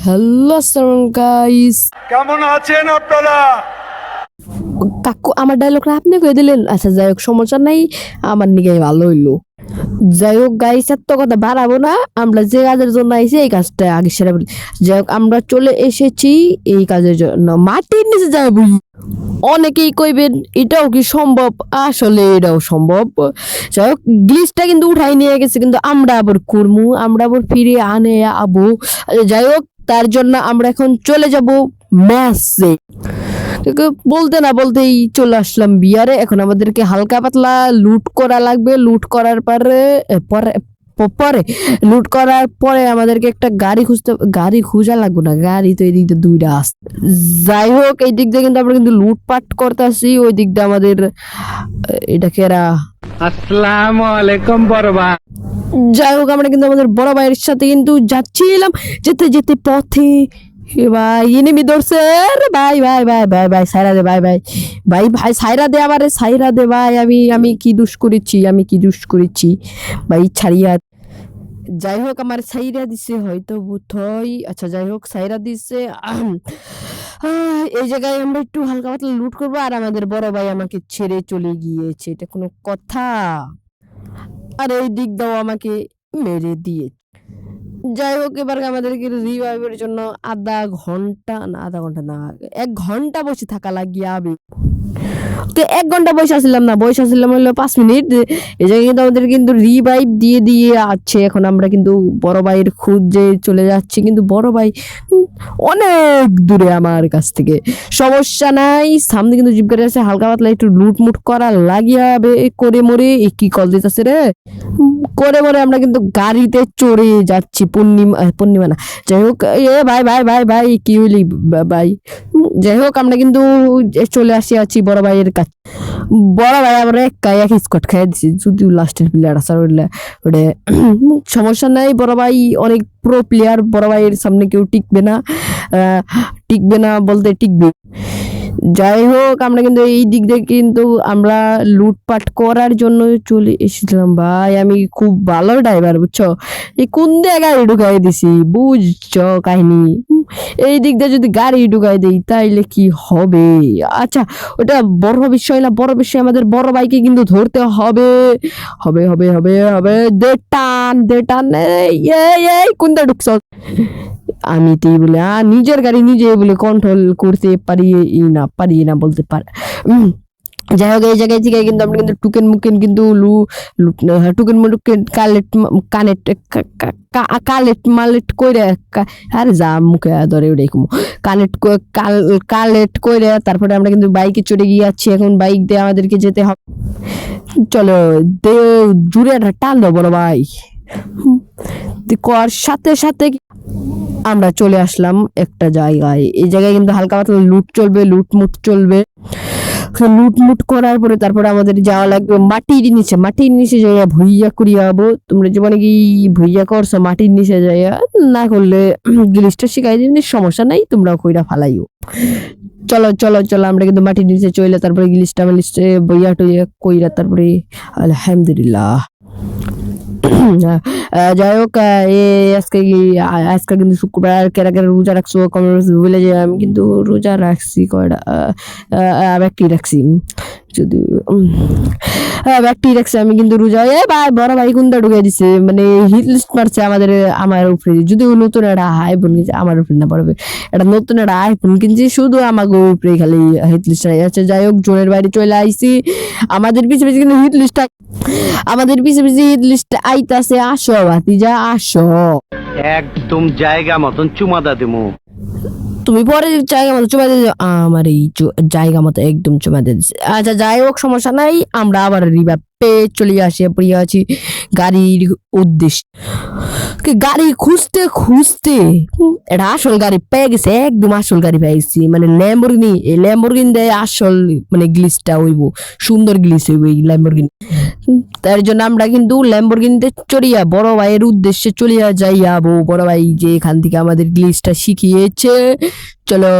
Hello আসসালাম guys. কেমন আছেন আপনারা? কাকু আমার ডায়লগটা আপনি কয়ে দিলেন। আচ্ছা যাই হোক, সমস্যা নাই, আমার নিকে ভালো হইলো। যাই হোক গাইস, এত কথা বাড়াবো না, আমরা যে কাজের জন্য আইছি এই কাজটা আগে সেরে বলি। যাই হোক, আমরা চলে এসেছি এই কাজের জন্য, মাটির নিচে যাবো। অনেকেই কইবেন এটাও কি সম্ভব, আসলে এটাও সম্ভব। যাই হোক, গ্লিচটা কিন্তু উঠাই নিয়ে গেছে, কিন্তু আমরা আবার করমু, আমরা আবার ফিরে আনে আবু। যাই হোক, তার জন্য আমরা এখন চলে যাব ম্যাচে। বলতে না বলতেই চলে আসলাম বিয়ারে। এখন আমাদেরকে হালকা পাতলা লুট করা লাগবে। লুট করার পরে পরে পরে লুট করার পরে আমাদেরকে একটা গাড়ি খুঁজা লাগবে না, গাড়ি তো এই দিক দিয়ে দুইটা আসছে। যাই হোক, এই দিক দিয়ে কিন্তু আমরা কিন্তু লুটপাট করতেছি, ওই দিক দিয়ে আমাদের এটাকে এরা আসসালামু আলাইকুম বড় ভাই। যাই হোক, আমরা কিন্তু আমাদের বড় ভাইয়ের সাথে কিন্তু যাচ্ছিলাম, যেতে যেতে পথে ভাই এনিমি ধরছে। ভাই ভাই ভাই ভাই ভাই সাইরা দে, ভাই ভাই ভাই ভাই সাইরা দে, আমারে সাইরা দে ভাই। আমি কি দুষ করেছি, আমি কি দুষ করেছি ভাই, ছাড়িয়া। যাই হোক, আমার সাইরা দিছে হয়তো বুথই। আচ্ছা যাই হোক, সাইরা দিছে। এই জায়গায় আমরা একটু হালকা পাতলা লুট করবো, আর আমাদের বড় ভাই আমাকে ছেড়ে চলে গিয়েছে, এটা কোনো কথা? আর এই দিক দাও আমাকে মেরে দিয়ে। যাই হোক, এবার আমাদেরকে রিভাইভের জন্য আধা ঘন্টা না, 1 ঘন্টা বসে থাকা লাগিয়ে। তো 1 ঘন্টা বসে আসছিলাম হলো 5 মিনিট। এই জায়গায় কিন্তু আমাদের কিন্তু রিভাইভ দিয়ে দিয়ে আছে। এখন আমরা কিন্তু বড় ভাইয়ের খুঁজে চলে যাচ্ছি, কিন্তু বড় ভাই অনেক দূরে আমার কাছ থেকে। সমস্যা নাই, সামনে কিন্তু জিপ গাড়ি আছে, হালকা পাতলা একটু লুটমুট করা লাগিয়ে করে মরে কি কল দিতেছে রে, করে মরে আমরা কিন্তু গাড়িতে চড়ে যাচ্ছি। পূর্ণিমা না, যাই হোক, এ ভাই ভাই ভাই ভাই কি হইলি ভাই। যাই হোক, আমরা কিন্তু চলে আছি বড় ভাইয়ের কাছে। বড় ভাই আমরা এক স্কট খেয়ে দিছি, যদিও লাস্টের প্লেয়ার আছে ওটা। সমস্যা নাই, বড় ভাই অনেক প্রো প্লেয়ার, বড় ভাইয়ের সামনে কেউ টিকবে না বলতে টিকবে। যাই হোক, আমরা কিন্তু এই দিক দিয়ে কিন্তু আমরা লুটপাট করার জন্য চলে এসেছিলাম। ভাই আমি খুব ভালো ড্রাইভার, বুঝছো, এই কোন দিয়ে গাড়ি ঢুকাই দিছি বুঝছো কাহিনী। এই দিক দিয়ে যদি গাড়ি ঢুকাই দিই তাইলে কি হবে? আচ্ছা, ওটা বড় বিষয় না, বড় বিষয় আমাদের বড় ভাইকে কিন্তু ধরতে হবে। হবে হবে হবে হবে দে টান এই কোনটা ঢুকছ? আমি তো বলে নিজের গাড়ি নিজে বলে কন্ট্রোল করতে পারি না বলতে পারে। যাই হোক, এই জায়গায় থেকে কিন্তু আমরা কিন্তু টুকেন মুকেন কিন্তু টুকেন মুকেন কালেক্ট মালেক্ট কইরে, আরে যা মুখে ধরে ওটাই কালেক্ট কইরে তারপরে আমরা কিন্তু বাইকে চড়ে গিয়ে যাচ্ছি। এখন বাইক দিয়ে আমাদেরকে যেতে হবে। চলো জুড়ে একটা টান দাও বড় ভাই। কর সাথে সাথে আমরা চলে আসলাম একটা জায়গায়। এই জায়গায় কিন্তু হালকা পাতলা লুটমুট চলবে। লুটমুট করার পরে তারপরে আমাদের যাওয়া লাগবে মাটির নিচে যাইয়া ভুইয়া করিয়া যাবো। তোমরা জীবনে কি ভুইয়া করছো মাটির নিচে যাইয়া? না করলে গ্লিচটা শিখাই দিন, সমস্যা নাই, তোমরা কইরা ফালাইও। চলো চলো চলো, আমরা কিন্তু মাটির নিচে চলে তারপরে গ্লিচটা ভুইয়া টুইয়া কইরা তারপরে আলহামদুলিল্লাহ। যাই হোক, আজকে কিন্তু শুক্রবার, কেরা রোজা রাখছো কমেন্ট বলে যে আমি কিন্তু রোজা রাখছি, কয়টা ব্যক্তি রাখছি, যদি ব্যক্তি রাখছি আমি কিন্তু রোজা। ভাই বড় ভাই কোনটা ঢুকে দিছে, মানে হিট লিস্ট মারছে আমার উপরে। যদি নতুন একটা আইফোন কিনছে, আমার উপরে না পড়বে, এটা নতুন একটা আইফোন কিনছি, শুধু আমাকে উপরে খালি হিট লিস্ট আছে। যাই হোক, জোনের বাইরে চলে আইছি, আমাদের পিছিয়ে পিছিয়ে কিন্তু হিট লিস্ট আইতাছে। আসো ভাতিজা আসো, একদম জায়গা মতন চুমাদা দিমু। তুমি পরে জায়গা মতো চুমা দিয়ে আমার এই জায়গা মতো একদম চুমা দিয়ে দিচ্ছে। আচ্ছা যাই হোক, সমস্যা নাই, আমরা আবার রিভাবে চলে পড়িয়ে আছি গাড়ির উদ্দেশ্যে। গাড়ি খুঁজতে খুঁজতে এটা আসল গাড়ি পেয়ে গেছে, একদম আসল গাড়ি পেয়ে গেছি, মানে ল্যাম্বরগিনি। এই ল্যাম্বরগিনি দেয় আসল, মানে গ্লিচটা হইব, সুন্দর গ্লিচ হইব এই ল্যাম্বরগিনি। তার জন্য আমরা কিন্তু ল্যাম্বরগিনিতে চড়িয়া বড় ভাইয়ের উদ্দেশ্যে চলিয়া যাইয়াবো। বড় ভাই যে এখান থেকে আমাদের গ্লিচটা শিখিয়েছে। চলো,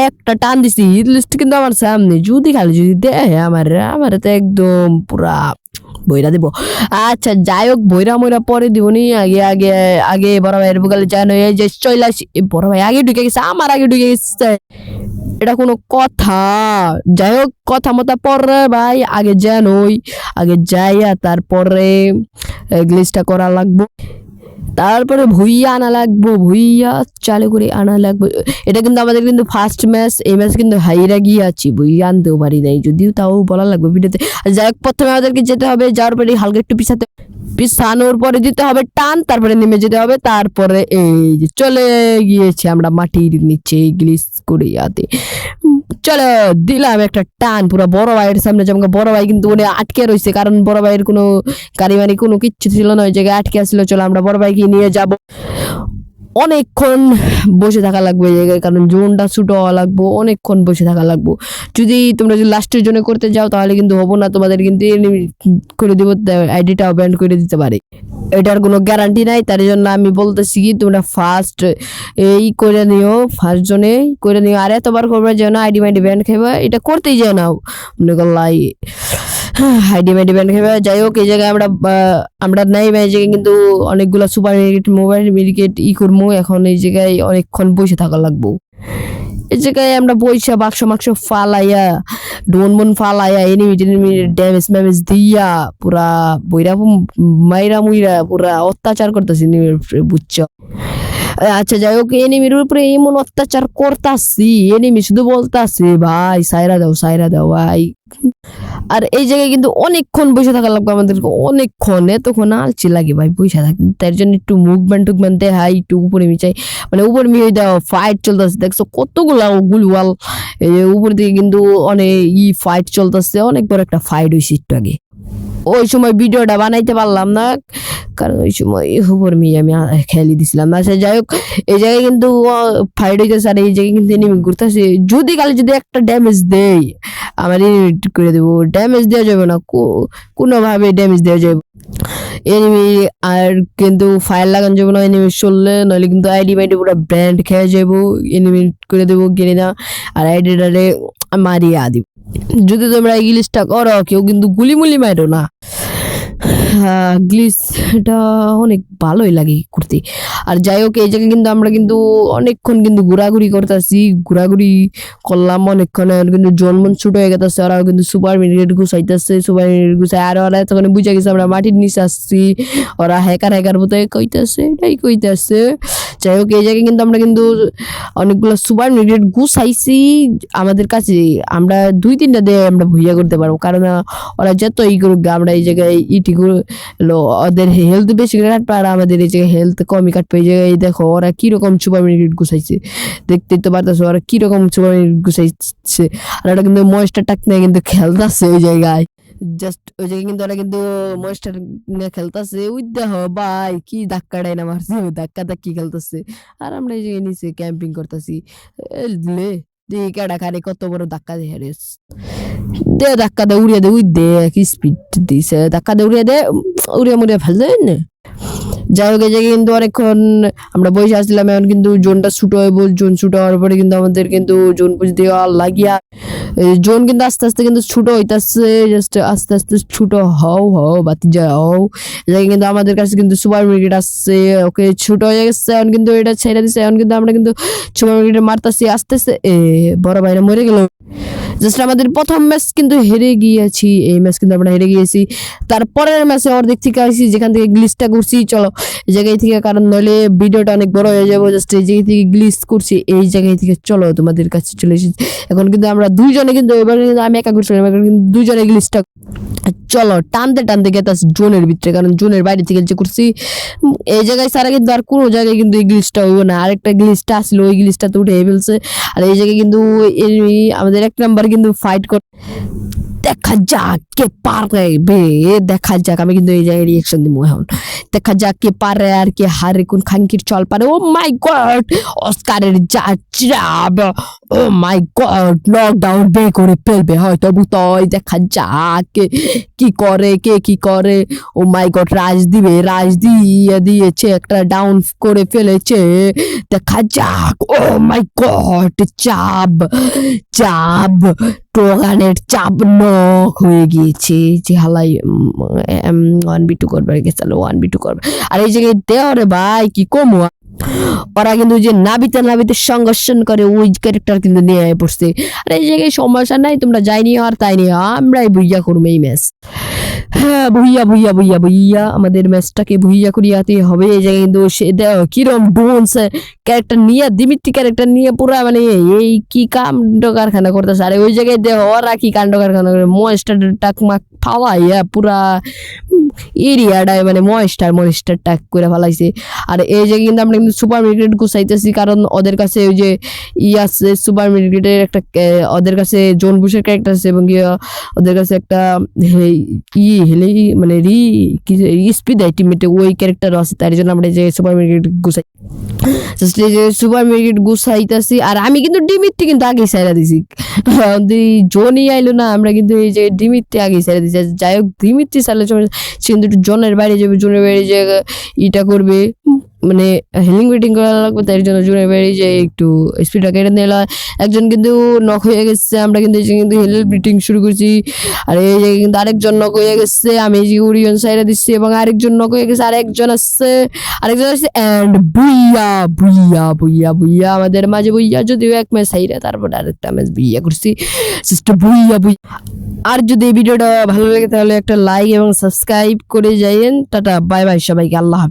একটা টান দিছি, হিট লিস্ট কিন্তু আমার সামনে, যদি খালি যদি দেয় আমার তো একদম পুরা বইরা দিব। আচ্ছা যাই হোক বইরা মইরা পরে দিবনি, আগে আগে আগে বড় ভাইয়ের বুকালে জানো এই যে চইলা বড় ভাই আগে ঢুকে গেছে, আমার আগে ঢুকে গেছে, এটা কোনো কথা? যাই হোক কথা মতো পরে ভাই আগে জানোই, আগে যাইয়া তারপরে গ্লিচটা করা লাগবো, তারপরে ভুইয়া আনা লাগবো, ভুইয়া চালু করে আনা লাগবে। এটা কিন্তু আমাদের কিন্তু ফার্স্ট ম্যাচ, এই ম্যাচ কিন্তু হাইরা গিয়ে আছি, ভুইয়া আনতেও পারি নাই, যদিও তাও বলা লাগবে ভিডিওতে। আর যাই হোক প্রথমে আমাদেরকে যেতে হবে, যাওয়ার পরে হালকা একটু পিছানোর পরে দিতে হবে টান, তারপরে নেমে যেতে হবে, তারপরে এই যে চলে গিয়েছি আমরা মাটির নিচে গ্লিচ করে ইয়াতে। চলো দিলাম একটা টান পুরো বড় ভাইয়ের সামনে, যেমন বড় ভাই কিন্তু উনি আটকে রয়েছে, কারণ বড় ভাইয়ের কোনো গাড়ি মানি কোনো কিচ্ছু ছিল না, ওই জায়গায় আটকে আসছিল। চলো আমরা বড় ভাইকে নিয়ে যাব, অনেকক্ষণ বসে থাকা লাগবে এই জায়গায়, কারণ জোনটা ছোট হওয়া লাগবো, অনেকক্ষণ বসে থাকা লাগবো। যদি তোমরা যদি লাস্টের জন্য করতে যাও তাহলে কিন্তু হবো না, তোমাদের কিন্তু enemy করে দিব, আইডিটা ব্যান করে দিতে পারে, এটার কোনো গ্যারান্টি নাই। তার জন্য আমি বলতেছি কি তোমরা ফার্স্ট এই করে নিও, ফার্স্ট জনে করে নিও, আর এতবার করবে যেন আইডি মাইডি ব্যান খেবে, এটা করতেই যেও না মনে করলাই আইডি মাইডি ব্যান খেবে। যাই হোক এই জায়গায় আমরা নাই এই জায়গায় কিন্তু অনেকগুলো সুপার মেডিকেট মোবাইল মেডিকেট করবো, এখন এই জায়গায় অনেকক্ষণ বসে থাকা লাগবো। এই জায়গায় আমরা বইসা বাক্স মাক্স ফালাইয়া ডোন ফালাইয়া এনিমি ড্যামেজ ম্যামেজ দিয়া পুরা বইরা মাইরা মুইরা পুরা অত্যাচার করতেছি বুঝছো। আচ্ছা যাই হোক এনিমির উপরে এমন অত্যাচার করতাছি, এনিমি শুধু বলতাছে ভাই সাইরা দাও ভাই। আর এই জায়গায় কিন্তু অনেকক্ষণ বসে থাকা লাগবে আমাদেরকে, অনেকক্ষণ, এতক্ষণ আলচি লাগে ভাই বসে থাকতে। তার জন্য একটু মুভমেন্ট দেখাই, একটু উপরে মিচাই, মানে উপর মিয়ে দাও ফাইট চলতেছে, দেখছো কতগুলা গুলওয়াল উপর দিকে কিন্তু অনেক ফাইট চলতেছে, অনেক বড় একটা ফাইট হয়েছে একটু আগে। ওই সময় ভিডিওটা বানাইতে পারলাম না, কারণ ওই সময় উপর মিয়ে আমি খেলি দিছিলাম। আচ্ছা যাই হোক এই জায়গায় কিন্তু ফাইট হইতেছে, আর এই জায়গায় কিন্তু এনিমি ঘুরতেছে, যদি একটা ড্যামেজ দেয় আমার করে দেবো, ড্যামেজ দেওয়া যাবে না, কোনোভাবে ড্যামেজ দেওয়া যাবে এনিমি, আর কিন্তু ফায়ার লাগানো যাবে না এনিমি চললে, নইলে কিন্তু আইডি মাইডি পুরো ব্র্যান্ড খেয়ে যাবো, এনিমি করে দেবো কিনে না, আর আইডিটারে মারিয়ে দিব। যদি তোমরা এই গ্লিচটা করো কেউ কিন্তু গুলিমুলি মারো না, গ্লিচটা অনেক ভালোই লাগে করতে। আর যাই হোক এই জায়গায় কিন্তু আমরা কিন্তু অনেকক্ষণ কিন্তু ঘোরাঘুরি করতেছি, ঘোরাঘুরি করলাম অনেকক্ষণ, কিন্তু জন্মন ছোট হয়ে গেছে, ওরাও কিন্তু সুপার মিনিট গুছাইতেছে, সুপার মিনিট গুছাই, আর ওরা তখন বুঝে গেছে আমরা মাটির নিচে আসছি, ওরা হ্যাকার মতো কইতেছে, এটাই কইতেছে। যাই হোক এই জায়গায় কিন্তু আমরা কিন্তু অনেকগুলো সুপার মিনিট গুছাইছি আমাদের কাছে, আমরা 2-3টা দিয়ে আমরা ভুইয়া করতে পারবো, কারণ ওরা যত করুক আমরা এই জায়গায় ওদের হেলথ বেশি করে কাটবে, আর আমাদের এই জায়গায় হেলথ কমই কাটবে। এই জায়গায় দেখো ওরা কিরকম সুপার মিনিট গুছাইছে, দেখতেই তো পারতেছো ওরা কিরকম সুপার মিনিট গুছাইছে, আর ওরা কিন্তু ময়েস্টার টাক নিয়ে কিন্তু খেলতেছে ওই জায়গায়, জাস্ট ওই জায়গায় কিন্তু ওরা কিন্তু ময়েস্টার নিয়ে খেলতেছে, ওই দেখো ভাই কি ধাক্কা ডাই না মারছে, ধাক্কি খেলতেছে, আর আমরা এই জায়গায় নিচে ক্যাম্পিং করতেছি। খারে কত বড় ধাক্কা দে ধাক্কা দে উড়িয়ে দে, উই দে কি স্পিড দিছে, ধাক্কা দে উড়িয়ে মুড়িয়ে ফেলছে না। যাই হোক এই জায়গায় কিন্তু অনেকক্ষণ আমরা বসে আসছিলাম, এখন কিন্তু জোনটা ছুটো হইব, জোন ছুটো হওয়ার পরে কিন্তু আমাদের কিন্তু জোন পুজ দেওয়া লাগিয়া জোন কিন্তু আস্তে আস্তে কিন্তু ছোট হইতাছে, জাস্ট আস্তে আস্তে ছোট হও বাতি যায় হও। এই জায়গায় কিন্তু আমাদের কাছে কিন্তু সুপার মার্কেট আসছে, ওকে ছোট হয়ে গেছে, এখন কিন্তু এটা ছেড়ে দিচ্ছে, এখন কিন্তু আমরা কিন্তু সুপার মার্কেটে মারতাছি আস্তে আস্তে, বড় ভাইরা মরে গেল। জাস্ট আমাদের প্রথম ম্যাচ কিন্তু হেরে গিয়েছি, এই ম্যাচ কিন্তু আমরা হেরে গিয়েছি, তারপরের ম্যাচে অর্ধেক থেকে আসি যেখান থেকে গ্লিচটা করছি। চলো এই জায়গায় থেকে, কারণ নইলে ভিডিওটা অনেক বড় হয়ে যাবো, জাস্ট এই জায়গায় থেকে গ্লিচ করছি, এই জায়গায় থেকে চলো তোমাদের কাছে চলে এসেছি। এখন কিন্তু আমরা দুইজনে কিন্তু এবার কিন্তু আমি একা করছিলাম, এবার কিন্তু দুইজনে গ্লিচটা চলো টানতে গেতাছি জোনের ভিতরে, কারণ জোনের বাইরে থেকে যে করছি এই জায়গায় সারা কিন্তু আর কোনো জায়গায় কিন্তু এই গ্লিচটা হইব না। আরেকটা গ্লিচটা আসলো, ওই গ্লিচটা তো উঠে ফেলছে, আর এই জায়গায় কিন্তু আমাদের 1 নাম্বার কিন্তু ফাইট কর, দেখা যাক কে পারে বে, দেখা যাক। আমি কিন্তু এই জায়গায় রিয়েকশন দিব এখন, দেখা যাক কে পারে আর কে হারে, কোন খাঙ্কির চল পারে। ও মাই গড, অস্কারের ও মাই গড, লকডাউন বের করে ফেলবে হয়তো বুতই, দেখা যাক কে কি করে। ও মাই গড, রাজ দিয়েছে, একটা ডাউন করে ফেলেছে, দেখা যাক। ও মাই গড, চাপ টোগানের চাপ নক হয়ে গিয়েছে, যে হালাই 1v2 করবে গেছে, 1v2 করবে। আর এই জায়গায় দেও রে ভাই, কি কমু, ওরা কিন্তু যে নাবিতে সংঘর্ষণ করে ওই ক্যারেক্টার কিন্তু নিয়ে পড়ছে। আর এই জায়গায় সমস্যা নাই, তোমরা যাইনি আর তাই নিয়ে আমরাই ভুইয়া করবো এই ম্যাচ। হ্যাঁ, ভুইয়া আমাদের ম্যাচটাকে ভুইয়া করিয়াতে হবে। এই জায়গায় কিন্তু সে দেখো কিরম ডোন্স ক্যারেক্টার নিয়ে, দিমিত্রি ক্যারেক্টার নিয়ে পুরা মানে এই কি কাণ্ড কারখানা করতেছে। আর ওই জায়গায় দেখো ওরা কি কাণ্ড কারখানা করে, ময়েস্টার টাকমাক ফাওয়াইয়া পুরা এরিয়াটায় মানে ময়েস্টার টাক করে ফেলাইছে। আর এই জায়গায় কিন্তু আমরা কিন্তু সুপার মার্কেট গুছাইতেছি, কারণ ওদের কাছে ওই যে আছে সুপার মার্কেটের একটা ওদের কাছে জন বুশের ক্যারেক্টার আছে, এবং ওদের কাছে একটা মানে স্পিড আইটিমেটে ওই ক্যারেক্টার আছে। তার জন্য আমরা এই যে সুপার মার্কেট গুছাই, সুপার মার্কেট গুছাইতেছি। আর আমি কিন্তু ডিমিটটি কিন্তু আগে সাইরা দিছি, জনই আইলো না, আমরা কিন্তু এই যে ডিমিটটি আগে সাইরা দিছি। যাই হোক, ডিমিটটি সাইলে সে কিন্তু একটু জনের বাইরে যাবে, জনের বাইরে যে ইটা করবে, মানে হিলিং ওয়েটিং করা লাগবে, তাই জন্য জনের বাইরে যে একটু স্পিডটা কেটে নিলাম। একজন কিন্তু নক হয়ে গেছে, আমরা কিন্তু কিন্তু হিলিং ব্রিটিং শুরু করছি। আর এই জায়গায় কিন্তু আরেকজন নক হয়ে গেছে, আমি এই যে উড়িয়ন সাইডে দিচ্ছি, এবং আরেকজন নক হয়ে গেছে, আরেকজন আসছে অ্যান্ড বুইয়া আমাদের মাঝে বুইয়া, যদিও এক ম্যাচ সাইডে, তারপর আরেকটা ম্যাচ বুইয়া করছি, জাস্ট বুইয়া। আর যদি এই ভিডিওটা ভালো লাগে তাহলে একটা লাইক এবং সাবস্ক্রাইব করে যাইয়েন। টাটা, বাই বাই সবাইকে, আল্লাহ হাফেজ।